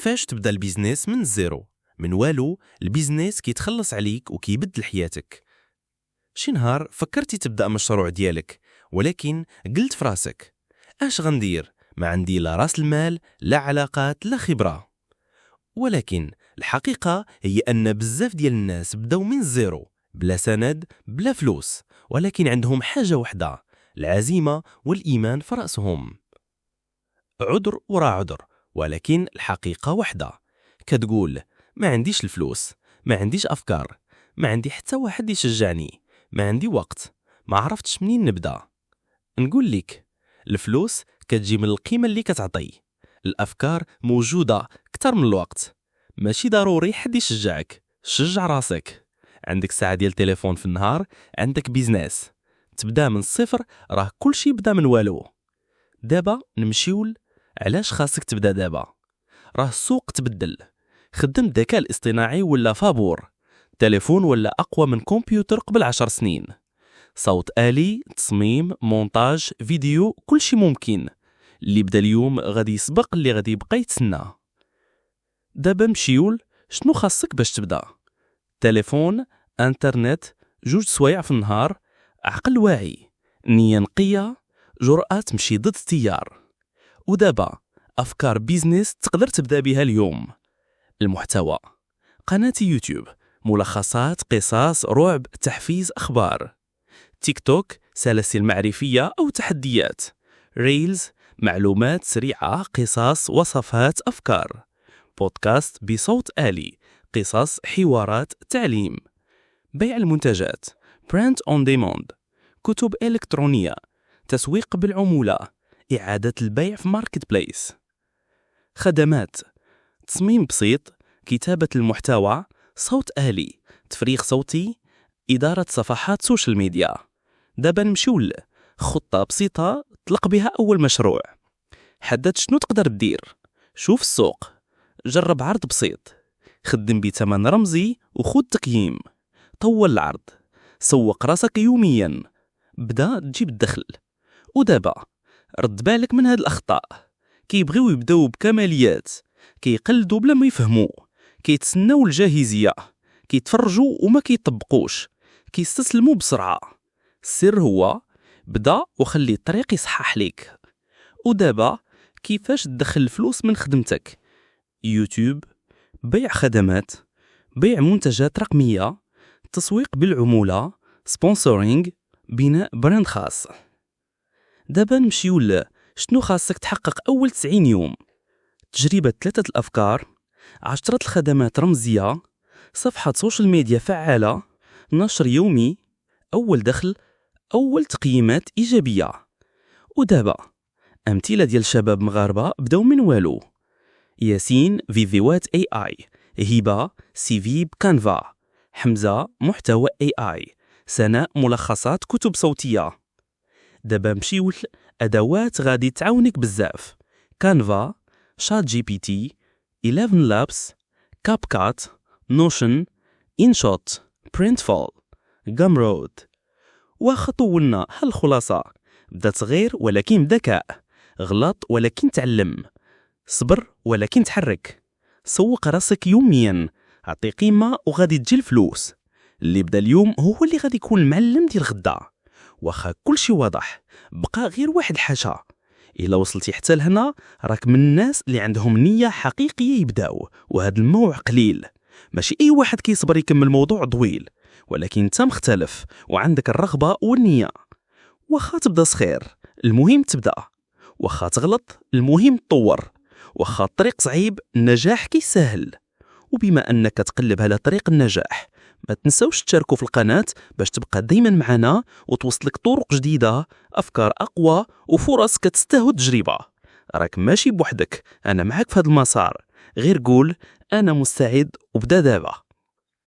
كيفاش تبدا البيزنس من الزيرو؟ من والو البيزنس كيتخلص عليك وكيبدل حياتك. شي نهار فكرتي تبدا مشروع ديالك، ولكن قلت فراسك اش غندير؟ ما عندي لا راس المال، لا علاقات، لا خبرة. ولكن الحقيقة هي أن بزاف ديال الناس بداو من الزيرو، بلا سند، بلا فلوس، ولكن عندهم حاجة وحدة: العزيمة والإيمان في رأسهم. عذر ورا عذر، ولكن الحقيقة وحدة. كتقول ما عنديش الفلوس، ما عنديش أفكار، ما عندي حتى واحد يشجعني، ما عندي وقت، ما عرفتش منين نبدأ. نقول لك الفلوس كتجي من القيمة اللي كتعطي، الأفكار موجودة كتر من الوقت. ماشي ضروري حد يشجعك، شجع راسك. عندك ساعة ديال تليفون في النهار، عندك بيزنس. تبدا من الصفر، راه كل شي بدا من والو. دابا نمشيو علاش خاصك تبدا دابا. راه السوق تبدل، خدم الذكاء الاصطناعي ولا فابور، تليفون ولا أقوى من كمبيوتر قبل 10 سنين، صوت آلي، تصميم، مونتاج، فيديو، كل شي ممكن. اللي بدا اليوم غادي يسبق اللي غادي يبقى يتسنى. دابا مشيول، شنو خاصك باش تبدا؟ تليفون، انترنت، جوج سوايع في النهار، عقل واعي، نية نقية، جرأة تمشي ضد التيار. ودابا أفكار بيزنس تقدر تبدا بها اليوم. المحتوى: قناة يوتيوب، ملخصات، قصص، رعب، تحفيز، أخبار. تيك توك، سلاسل معرفية أو تحديات. ريلز، معلومات سريعة، قصص، وصفات، أفكار. بودكاست بصوت آلي، قصص، حوارات، تعليم. بيع المنتجات، print on demand. كتب إلكترونية، تسويق بالعمولة، إعادة البيع في ماركت بليس. خدمات: تصميم بسيط، كتابة المحتوى، صوت آلي، تفريغ صوتي، إدارة صفحات سوشيال ميديا. دابا نمشيو خطة بسيطة طلق بها أول مشروع. حدد شنو تقدر دير، شوف السوق، جرب عرض بسيط، خدم بثمن رمزي وخد تقييم. طول العرض، سوق راسك يوميا، بدا تجيب الدخل. ودابا رد بالك من هاد الأخطاء: كيبغيو يبداو بكماليات، كيقلدوا بلا ما يفهموا، كيتسناو الجاهزية، كيتفرجوا وما كيطبقوش، كيستسلموا بسرعة. السر هو بدا وخلي الطريق يصحح ليك. ودابا كيفاش تدخل الفلوس من خدمتك؟ يوتيوب، بيع خدمات، بيع منتجات رقمية، تسويق بالعمولة، سبونسورينج، بناء براند خاص. دابا نمشيو شنو خاصك تحقق أول 90 يوم. تجربة 3 الأفكار، 10 الخدمات رمزية، صفحة سوشيال ميديا فعالة، نشر يومي، أول دخل، أول تقييمات إيجابية. ودابا أمثلة ديال شباب مغاربة بداو من والو: ياسين، فيديوهات AI، هبة، CV بكانفا، حمزة، محتوى AI، سناء، ملخصات كتب صوتية. دابا مشيو أدوات غادي تعاونك بزاف: كانفا، شات جي بي تي، 11 لابس، كاب كات، نوشن، إنشوت، برينتفول، جامرود. واخا طولنا، هالخلاصة: بدا صغير ولكن بذكاء، غلط ولكن تعلم، صبر ولكن تحرك، سوق راسك يوميا، عطي قيمة وغادي تجي الفلوس. اللي بدا اليوم هو اللي غادي يكون المعلم ديال غدا. واخا كل شي واضح، بقى غير واحد الحاجة: إلا وصلتي حتى لهنا راك من الناس اللي عندهم نية حقيقية يبداو. وهذا الموع قليل، ماشي أي واحد كيصبر يكمل موضوع طويل، ولكن انت مختلف وعندك الرغبة والنية. واخا تبدا صغير، المهم تبدا. واخا تغلط، المهم تطور. واخا الطريق صعيب، النجاح كيسهل. وبما أنك تقلب على طريق النجاح، ما تنسوش تشاركوا في القناة باش تبقى دايما معنا وتوصلك طرق جديدة، أفكار أقوى، وفرص كتستاهل تجربة. راك ماشي بوحدك، أنا معك في هذا المسار. غير قول أنا مستعد وبدا دابا.